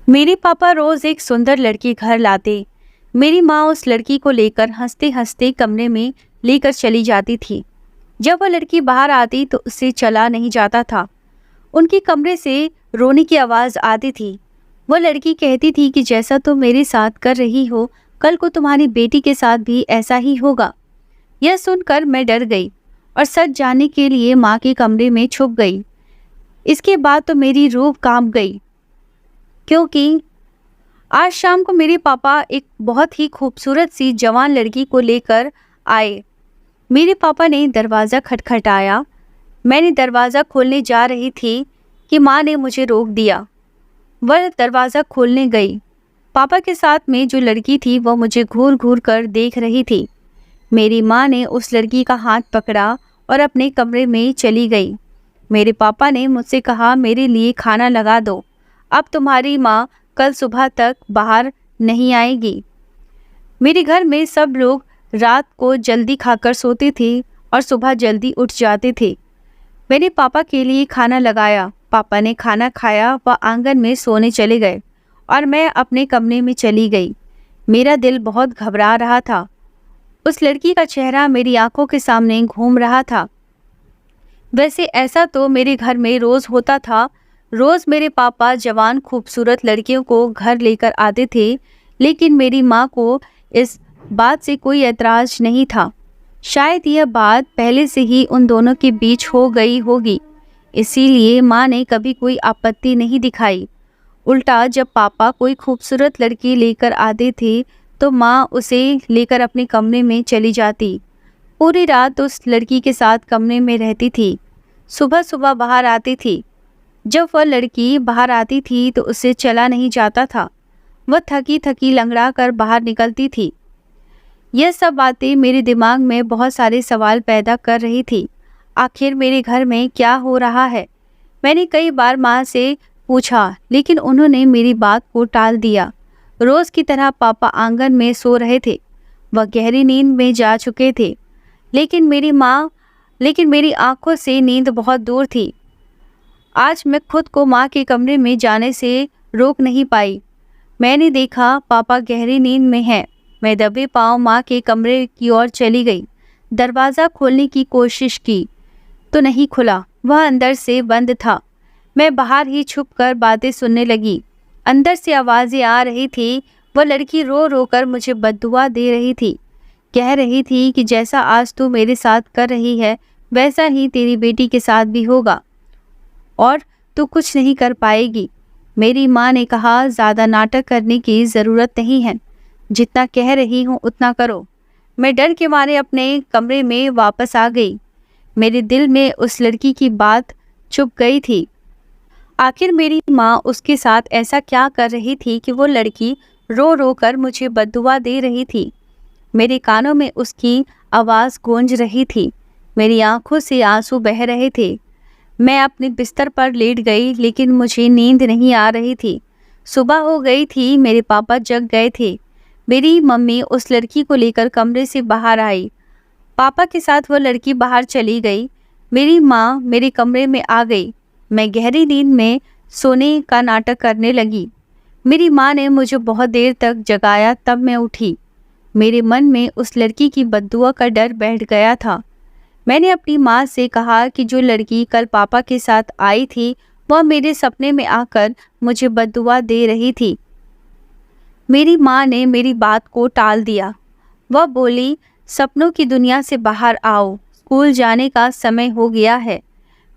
मेरे पापा रोज एक सुंदर लड़की घर लाते। मेरी माँ उस लड़की को लेकर हंसते हंसते कमरे में लेकर चली जाती थी। जब वह लड़की बाहर आती तो उससे चला नहीं जाता था। उनके कमरे से रोने की आवाज आती थी। वह लड़की कहती थी कि जैसा तुम मेरे साथ कर रही हो, कल को तुम्हारी बेटी के साथ भी ऐसा ही होगा। यह सुनकर मैं डर गई और सच जानने के लिए माँ के कमरे में छुप गई। इसके बाद तो मेरी रूह कांप गई, क्योंकि आज शाम को मेरे पापा एक बहुत ही खूबसूरत सी जवान लड़की को लेकर आए। मेरे पापा ने दरवाज़ा खटखटाया। मैंने दरवाज़ा खोलने जा रही थी कि माँ ने मुझे रोक दिया। वह दरवाज़ा खोलने गई। पापा के साथ में जो लड़की थी वह मुझे घूर घूर कर देख रही थी। मेरी माँ ने उस लड़की का हाथ पकड़ा और अपने कमरे में चली गई। मेरे पापा ने मुझसे कहा, मेरे लिए खाना लगा दो, अब तुम्हारी माँ कल सुबह तक बाहर नहीं आएगी। मेरे घर में सब लोग रात को जल्दी खाकर सोते थे और सुबह जल्दी उठ जाते थे। मैंने पापा के लिए खाना लगाया। पापा ने खाना खाया व आंगन में सोने चले गए और मैं अपने कमरे में चली गई। मेरा दिल बहुत घबरा रहा था। उस लड़की का चेहरा मेरी आंखों के सामने घूम रहा था। वैसे ऐसा तो मेरे घर में रोज़ होता था। रोज़ मेरे पापा जवान खूबसूरत लड़कियों को घर लेकर आते थे, लेकिन मेरी माँ को इस बात से कोई ऐतराज़ नहीं था। शायद यह बात पहले से ही उन दोनों के बीच हो गई होगी, इसीलिए माँ ने कभी कोई आपत्ति नहीं दिखाई। उल्टा जब पापा कोई खूबसूरत लड़की लेकर आते थे तो माँ उसे लेकर अपने कमरे में चली जाती। पूरी रात उस लड़की के साथ कमरे में रहती थी। सुबह सुबह बाहर आती थी। जब वह लड़की बाहर आती थी तो उससे चला नहीं जाता था। वह थकी थकी लंगड़ा कर बाहर निकलती थी। यह सब बातें मेरे दिमाग में बहुत सारे सवाल पैदा कर रही थी। आखिर मेरे घर में क्या हो रहा है? मैंने कई बार माँ से पूछा, लेकिन उन्होंने मेरी बात को टाल दिया। रोज़ की तरह पापा आंगन में सो रहे थे। वह गहरी नींद में जा चुके थे, लेकिन मेरी आंखों से नींद बहुत दूर थी। आज मैं खुद को माँ के कमरे में जाने से रोक नहीं पाई। मैंने देखा पापा गहरी नींद में हैं। मैं दबे पांव माँ के कमरे की ओर चली गई। दरवाज़ा खोलने की कोशिश की तो नहीं खुला, वह अंदर से बंद था। मैं बाहर ही छुपकर बातें सुनने लगी। अंदर से आवाज़ें आ रही थी। वह लड़की रो रो कर मुझे बद्दुआ दे रही थी। कह रही थी कि जैसा आज तू मेरे साथ कर रही है वैसा ही तेरी बेटी के साथ भी होगा और तू कुछ नहीं कर पाएगी। मेरी माँ ने कहा, ज़्यादा नाटक करने की ज़रूरत नहीं है, जितना कह रही हूँ उतना करो। मैं डर के मारे अपने कमरे में वापस आ गई। मेरे दिल में उस लड़की की बात चुप गई थी। आखिर मेरी माँ उसके साथ ऐसा क्या कर रही थी कि वो लड़की रो रो कर मुझे बद्दुआ दे रही थी। मेरे कानों में उसकी आवाज़ गूंज रही थी। मेरी आंखों से आंसू बह रहे थे। मैं अपने बिस्तर पर लेट गई, लेकिन मुझे नींद नहीं आ रही थी। सुबह हो गई थी। मेरे पापा जग गए थे। मेरी मम्मी उस लड़की को लेकर कमरे से बाहर आई। पापा के साथ वह लड़की बाहर चली गई। मेरी माँ मेरे कमरे में आ गई। मैं गहरी नींद में सोने का नाटक करने लगी। मेरी माँ ने मुझे बहुत देर तक जगाया, तब मैं उठी। मेरे मन में उस लड़की की बद्दुआ का डर बैठ गया था। मैंने अपनी माँ से कहा कि जो लड़की कल पापा के साथ आई थी वह मेरे सपने में आकर मुझे बद्दुआ दे रही थी। मेरी माँ ने मेरी बात को टाल दिया। वह बोली, सपनों की दुनिया से बाहर आओ, स्कूल जाने का समय हो गया है।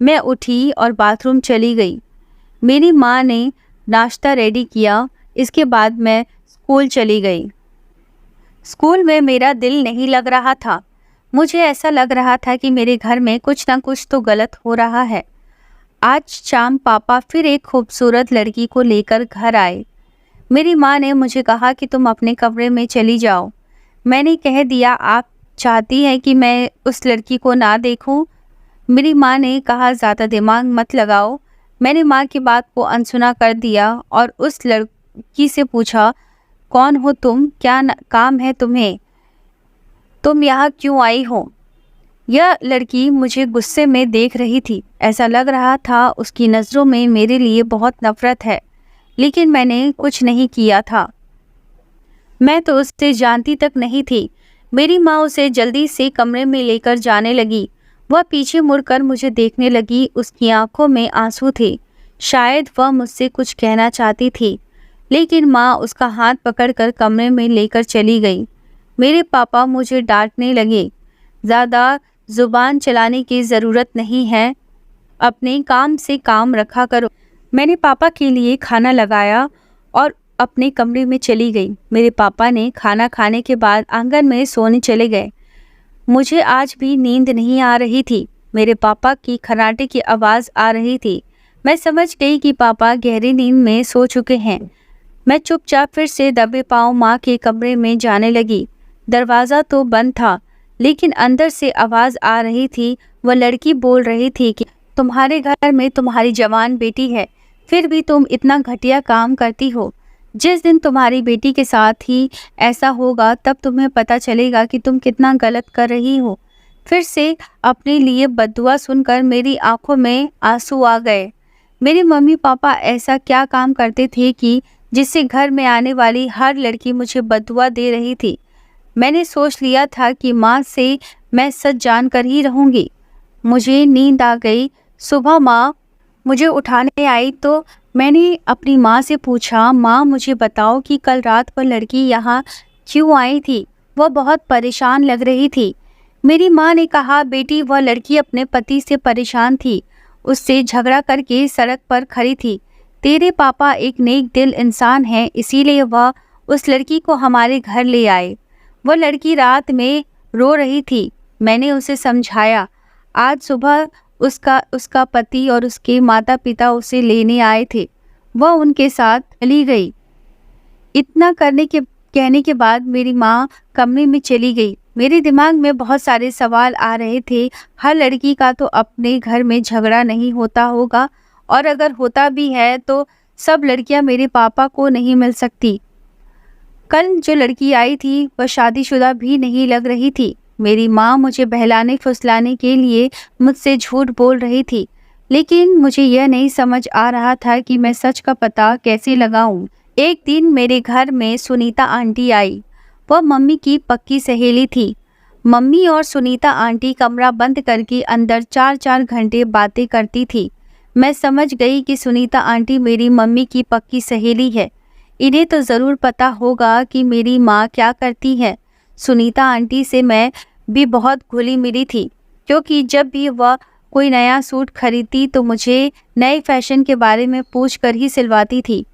मैं उठी और बाथरूम चली गई। मेरी माँ ने नाश्ता रेडी किया। इसके बाद मैं स्कूल चली गई। स्कूल में मेरा दिल नहीं लग रहा था। मुझे ऐसा लग रहा था कि मेरे घर में कुछ ना कुछ तो गलत हो रहा है। आज शाम पापा फिर एक खूबसूरत लड़की को लेकर घर आए। मेरी माँ ने मुझे कहा कि तुम अपने कमरे में चली जाओ। मैंने कह दिया, आप चाहती हैं कि मैं उस लड़की को ना देखूं? मेरी माँ ने कहा, ज़्यादा दिमाग मत लगाओ। मैंने माँ की बात को अनसुना कर दिया और उस लड़की से पूछा, कौन हो तुम? क्या काम है तुम्हें? तुम यहाँ क्यों आई हो? यह लड़की मुझे गुस्से में देख रही थी। ऐसा लग रहा था उसकी नज़रों में मेरे लिए बहुत नफ़रत है। लेकिन मैंने कुछ नहीं किया था। मैं तो उससे जानती तक नहीं थी। मेरी माँ उसे जल्दी से कमरे में लेकर जाने लगी। वह पीछे मुड़कर मुझे देखने लगी। उसकी आंखों में आंसू थे। शायद वह मुझसे कुछ कहना चाहती थी, लेकिन माँ उसका हाथ पकड़कर कमरे में लेकर चली गई। मेरे पापा मुझे डांटने लगे, ज़्यादा जुबान चलाने की ज़रूरत नहीं है, अपने काम से काम रखा करो। मैंने पापा के लिए खाना लगाया और अपने कमरे में चली गई। मेरे पापा ने खाना खाने के बाद आंगन में सोने चले गए। मुझे आज भी नींद नहीं आ रही थी। मेरे पापा की खर्राटे की आवाज़ आ रही थी। मैं समझ गई कि पापा गहरी नींद में सो चुके हैं। मैं चुपचाप फिर से दबे पांव माँ के कमरे में जाने लगी। दरवाज़ा तो बंद था, लेकिन अंदर से आवाज़ आ रही थी। वह लड़की बोल रही थी कि तुम्हारे घर में तुम्हारी जवान बेटी है, फिर भी तुम इतना घटिया काम करती हो। जिस दिन तुम्हारी बेटी के साथ ही ऐसा होगा, तब तुम्हें पता चलेगा कि तुम कितना गलत कर रही हो। फिर से अपने लिए बद्दुआ सुनकर मेरी आंखों में आंसू आ गए। मेरे मम्मी पापा ऐसा क्या काम करते थे कि जिससे घर में आने वाली हर लड़की मुझे बद्दुआ दे रही थी। मैंने सोच लिया था कि माँ से मैं सच जानकर ही रहूँगी। मुझे नींद आ गई। सुबह माँ मुझे उठाने आई तो मैंने अपनी माँ से पूछा, माँ मुझे बताओ कि कल रात वह लड़की यहाँ क्यों आई थी? वह बहुत परेशान लग रही थी। मेरी माँ ने कहा, बेटी वह लड़की अपने पति से परेशान थी, उससे झगड़ा करके सड़क पर खड़ी थी। तेरे पापा एक नेक दिल इंसान हैं, इसीलिए वह उस लड़की को हमारे घर ले आए। वह लड़की रात में रो रही थी। मैंने उसे समझाया। आज सुबह उसका पति और उसके माता पिता उसे लेने आए थे। वह उनके साथ चली गई। इतना कहने के बाद मेरी माँ कमरे में चली गई। मेरे दिमाग में बहुत सारे सवाल आ रहे थे। हर लड़की का तो अपने घर में झगड़ा नहीं होता होगा, और अगर होता भी है तो सब लड़कियां मेरे पापा को नहीं मिल सकती। कल जो लड़की आई थी वह शादीशुदा भी नहीं लग रही थी। मेरी माँ मुझे बहलाने फुसलाने के लिए मुझसे झूठ बोल रही थी, लेकिन मुझे यह नहीं समझ आ रहा था कि मैं सच का पता कैसे लगाऊं। एक दिन मेरे घर में सुनीता आंटी आई। वह मम्मी की पक्की सहेली थी। मम्मी और सुनीता आंटी कमरा बंद करके अंदर 4-4 घंटे बातें करती थी। मैं समझ गई कि सुनीता आंटी मेरी मम्मी की पक्की सहेली है। इन्हें तो ज़रूर पता होगा कि मेरी माँ क्या करती है। सुनीता आंटी से मैं भी बहुत घुली मिली थी, क्योंकि जब भी वह कोई नया सूट खरीदती तो मुझे नए फैशन के बारे में पूछ कर ही सिलवाती थी।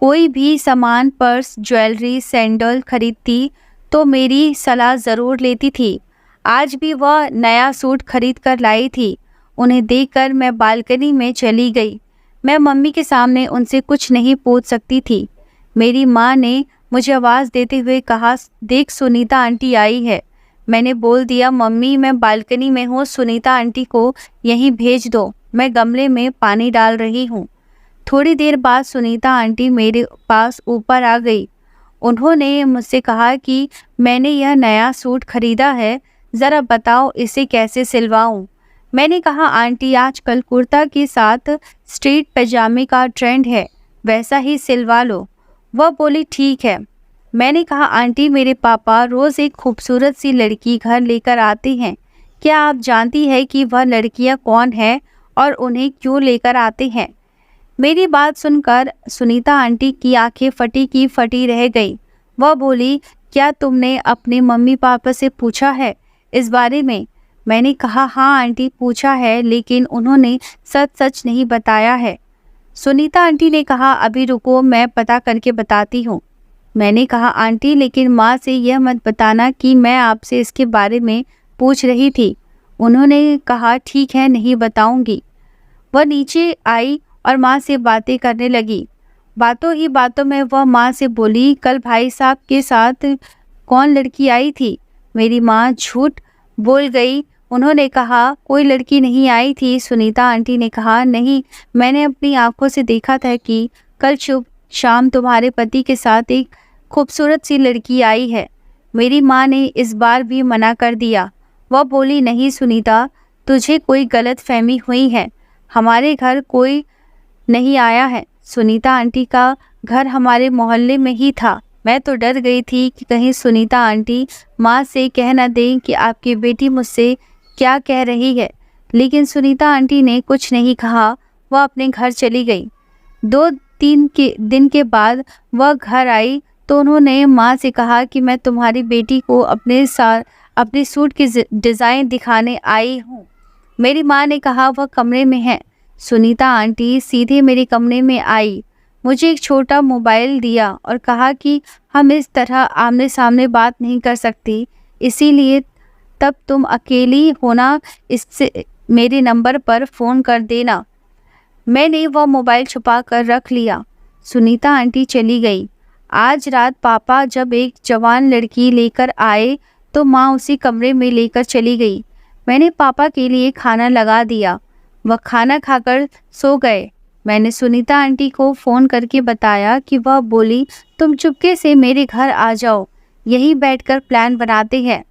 कोई भी सामान, पर्स, ज्वेलरी, सैंडल खरीदती तो मेरी सलाह ज़रूर लेती थी। आज भी वह नया सूट खरीद कर लाई थी। उन्हें देखकर मैं बालकनी में चली गई। मैं मम्मी के सामने उनसे कुछ नहीं पूछ सकती थी। मेरी माँ ने मुझे आवाज़ देते हुए कहा, देख सुनीता आंटी आई है। मैंने बोल दिया, मम्मी मैं बालकनी में हूँ, सुनीता आंटी को यहीं भेज दो, मैं गमले में पानी डाल रही हूँ। थोड़ी देर बाद सुनीता आंटी मेरे पास ऊपर आ गई। उन्होंने मुझसे कहा कि मैंने यह नया सूट खरीदा है, ज़रा बताओ इसे कैसे सिलवाऊँ। मैंने कहा, आंटी आजकल कुर्ता के साथ स्ट्रीट पैजामे का ट्रेंड है, वैसा ही सिलवा लो। वह बोली, ठीक है। मैंने कहा, आंटी मेरे पापा रोज़ एक खूबसूरत सी लड़की घर लेकर आते हैं। क्या आप जानती है कि वह लड़कियां कौन है और उन्हें क्यों लेकर आते हैं? मेरी बात सुनकर सुनीता आंटी की आंखें फटी की फटी रह गई। वह बोली, क्या तुमने अपने मम्मी पापा से पूछा है इस बारे में? मैंने कहा, हाँ आंटी पूछा है, लेकिन उन्होंने सच सच नहीं बताया है। सुनीता आंटी ने कहा, अभी रुको, मैं पता करके बताती हूँ। मैंने कहा, आंटी लेकिन माँ से यह मत बताना कि मैं आपसे इसके बारे में पूछ रही थी। उन्होंने कहा, ठीक है, नहीं बताऊंगी। वह नीचे आई और माँ से बातें करने लगी। बातों ही बातों में वह माँ से बोली, कल भाई साहब के साथ कौन लड़की आई थी? मेरी माँ झूठ बोल गई। उन्होंने कहा, कोई लड़की नहीं आई थी। सुनीता आंटी ने कहा, नहीं, मैंने अपनी आंखों से देखा था कि कल शुभ शाम तुम्हारे पति के साथ एक खूबसूरत सी लड़की आई है। मेरी माँ ने इस बार भी मना कर दिया। वह बोली, नहीं सुनीता, तुझे कोई गलत फहमी हुई है, हमारे घर कोई नहीं आया है। सुनीता आंटी का घर हमारे मोहल्ले में ही था। मैं तो डर गई थी कि कहीं सुनीता आंटी माँ से कह न दें कि आपकी बेटी मुझसे क्या कह रही है, लेकिन सुनीता आंटी ने कुछ नहीं कहा। वह अपने घर चली गई। 2-3 दिन के बाद वह घर आई तो उन्होंने माँ से कहा कि मैं तुम्हारी बेटी को अपने सूट की डिज़ाइन दिखाने आई हूँ। मेरी माँ ने कहा वह कमरे में है। सुनीता आंटी सीधे मेरे कमरे में आई, मुझे एक छोटा मोबाइल दिया और कहा कि हम इस तरह आमने सामने बात नहीं कर सकती, इसीलिए तब तुम अकेली होना इससे मेरे नंबर पर फ़ोन कर देना। मैंने वह मोबाइल छुपा कर रख लिया। सुनीता आंटी चली गई। आज रात पापा जब एक जवान लड़की लेकर आए तो माँ उसी कमरे में लेकर चली गई। मैंने पापा के लिए खाना लगा दिया। वह खाना खाकर सो गए। मैंने सुनीता आंटी को फ़ोन करके बताया कि वह बोली तुम चुपके से मेरे घर आ जाओ, यहीं बैठकर प्लान बनाते हैं।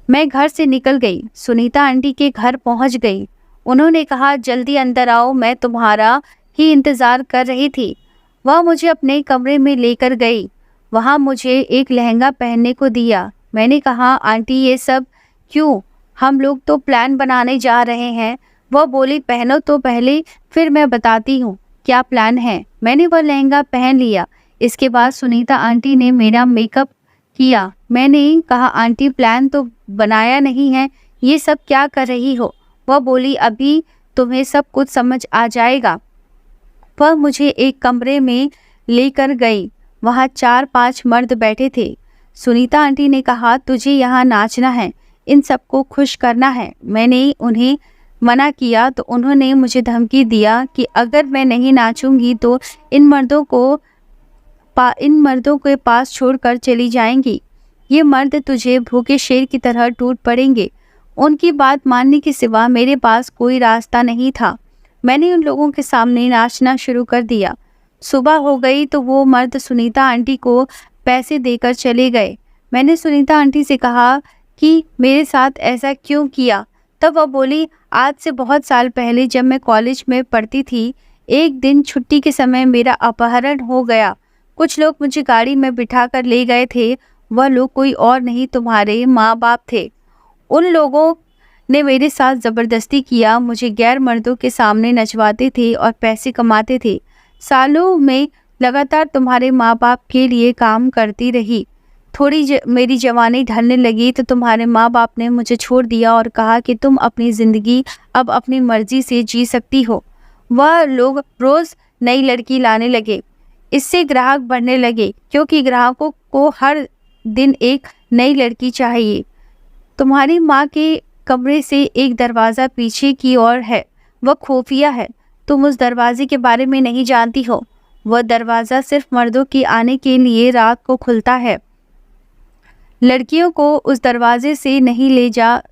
मैं घर से निकल गई, सुनीता आंटी के घर पहुंच गई। उन्होंने कहा जल्दी अंदर आओ, मैं तुम्हारा ही इंतज़ार कर रही थी। वह मुझे अपने कमरे में लेकर गई। वहाँ मुझे एक लहंगा पहनने को दिया। मैंने कहा आंटी ये सब क्यों, हम लोग तो प्लान बनाने जा रहे हैं। वह बोली पहनो तो पहले, फिर मैं बताती हूँ क्या प्लान है। मैंने वह लहंगा पहन लिया। इसके बाद सुनीता आंटी ने मेरा मेकअप किया। मैंने कहा आंटी प्लान तो बनाया नहीं है, ये सब क्या कर रही हो। वह बोली अभी तुम्हें सब कुछ समझ आ जाएगा। वह मुझे एक कमरे में लेकर गई। वहाँ 4-5 मर्द बैठे थे। सुनीता आंटी ने कहा तुझे यहाँ नाचना है, इन सबको खुश करना है। मैंने उन्हें मना किया तो उन्होंने मुझे धमकी दिया कि अगर मैं नहीं नाचूंगी तो इन मर्दों के पास छोड़कर चली जाएंगी। ये मर्द तुझे भूखे शेर की तरह टूट पड़ेंगे। उनकी बात मानने के सिवा मेरे पास कोई रास्ता नहीं था। मैंने उन लोगों के सामने नाचना शुरू कर दिया। सुबह हो गई तो वो मर्द सुनीता आंटी को पैसे देकर चले गए। मैंने सुनीता आंटी से कहा कि मेरे साथ ऐसा क्यों किया। तब वह बोली आज से बहुत साल पहले जब मैं कॉलेज में पढ़ती थी, एक दिन छुट्टी के समय मेरा अपहरण हो गया। कुछ लोग मुझे गाड़ी में बिठा कर ले गए थे। वह लोग कोई और नहीं, तुम्हारे माँ बाप थे। उन लोगों ने मेरे साथ ज़बरदस्ती किया, मुझे गैर मर्दों के सामने नचवाते थे और पैसे कमाते थे। सालों में लगातार तुम्हारे माँ बाप के लिए काम करती रही। मेरी जवानी ढलने लगी तो तुम्हारे माँ बाप ने मुझे छोड़ दिया और कहा कि तुम अपनी ज़िंदगी अब अपनी मर्ज़ी से जी सकती हो। वह लोग रोज़ नई लड़की लाने लगे। इससे ग्राहक बढ़ने लगे क्योंकि ग्राहकों को हर दिन एक नई लड़की चाहिए। तुम्हारी माँ के कमरे से एक दरवाज़ा पीछे की ओर है, वह खुफिया है। तुम उस दरवाजे के बारे में नहीं जानती हो। वह दरवाज़ा सिर्फ मर्दों के आने के लिए रात को खुलता है। लड़कियों को उस दरवाजे से नहीं ले जा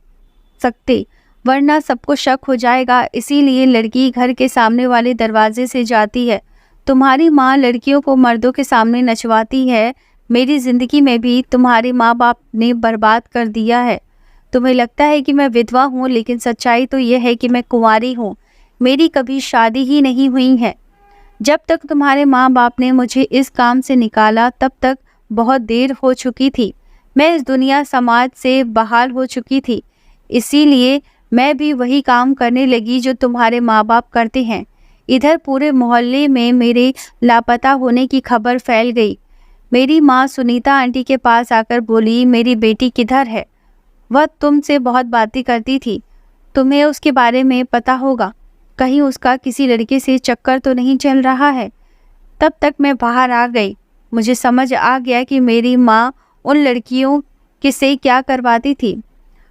सकते वरना सबको शक हो जाएगा, इसीलिए लड़की घर के सामने वाले दरवाजे से जाती है। तुम्हारी माँ लड़कियों को मर्दों के सामने नचवाती है। मेरी ज़िंदगी में भी तुम्हारे माँ बाप ने बर्बाद कर दिया है। तुम्हें लगता है कि मैं विधवा हूँ, लेकिन सच्चाई तो यह है कि मैं कुंवारी हूँ। मेरी कभी शादी ही नहीं हुई है। जब तक तुम्हारे माँ बाप ने मुझे इस काम से निकाला तब तक बहुत देर हो चुकी थी। मैं इस दुनिया समाज से बहाल हो चुकी थी, इसीलिए मैं भी वही काम करने लगी जो तुम्हारे माँ बाप करते हैं। इधर पूरे मोहल्ले में मेरे लापता होने की खबर फैल गई। मेरी माँ सुनीता आंटी के पास आकर बोली मेरी बेटी किधर है। वह तुमसे बहुत बातें करती थी, तुम्हें उसके बारे में पता होगा। कहीं उसका किसी लड़के से चक्कर तो नहीं चल रहा है। तब तक मैं बाहर आ गई। मुझे समझ आ गया कि मेरी माँ उन लड़कियों के से क्या करवाती थी।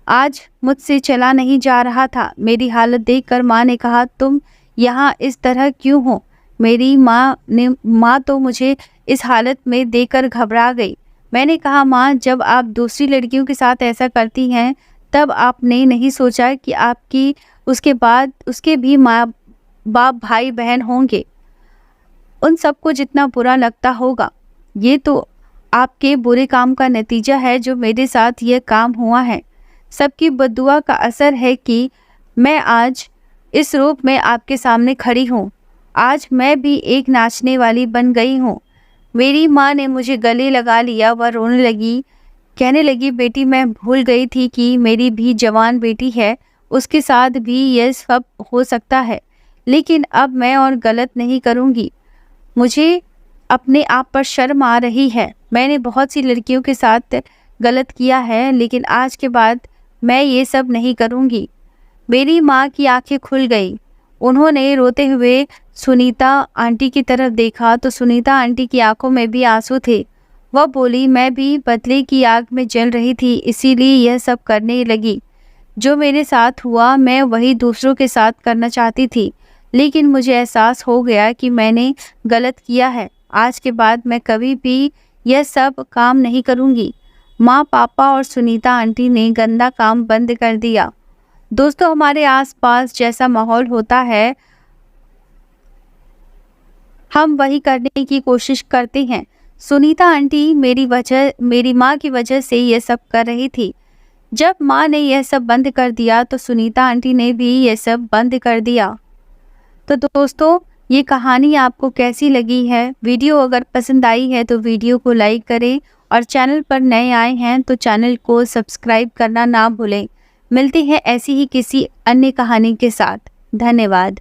आज मुझसे चला नहीं जा रहा था। मेरी हालत देखकर माँ ने कहा तुम यहाँ इस तरह क्यों हो। मेरी माँ तो मुझे इस हालत में देखकर घबरा गई। मैंने कहा माँ जब आप दूसरी लड़कियों के साथ ऐसा करती हैं तब आपने नहीं सोचा कि आपकी उसके बाद उसके भी माँ बाप भाई बहन होंगे, उन सबको जितना बुरा लगता होगा। ये तो आपके बुरे काम का नतीजा है जो मेरे साथ यह काम हुआ है। सबकी बद्दुआ का असर है कि मैं आज इस रूप में आपके सामने खड़ी हूँ। आज मैं भी एक नाचने वाली बन गई हूँ। मेरी माँ ने मुझे गले लगा लिया, वह रोने लगी, कहने लगी, बेटी मैं भूल गई थी कि मेरी भी जवान बेटी है, उसके साथ भी यह सब हो सकता है, लेकिन अब मैं और गलत नहीं करूँगी। मुझे अपने आप पर शर्म आ रही है। मैंने बहुत सी लड़कियों के साथ गलत किया है, लेकिन आज के बाद मैं ये सब नहीं करूँगी। मेरी माँ की आंखें खुल गई। उन्होंने रोते हुए सुनीता आंटी की तरफ देखा तो सुनीता आंटी की आंखों में भी आंसू थे। वह बोली, मैं भी बदले की आग में जल रही थी, इसीलिए यह सब करने लगी। जो मेरे साथ हुआ मैं वही दूसरों के साथ करना चाहती थी, लेकिन मुझे एहसास हो गया कि मैंने गलत किया है। आज के बाद मैं कभी भी यह सब काम नहीं करूँगी। माँ, पापा और सुनीता आंटी ने गंदा काम बंद कर दिया। दोस्तों, हमारे आसपास जैसा माहौल होता है हम वही करने की कोशिश करते हैं। सुनीता आंटी मेरी माँ की वजह से ये सब कर रही थी। जब माँ ने यह सब बंद कर दिया तो सुनीता आंटी ने भी यह सब बंद कर दिया। तो दोस्तों, ये कहानी आपको कैसी लगी है? वीडियो अगर पसंद आई है तो वीडियो को लाइक करें और चैनल पर नए आए हैं तो चैनल को सब्सक्राइब करना ना भूलें। मिलते हैं ऐसी ही किसी अन्य कहानी के साथ। धन्यवाद।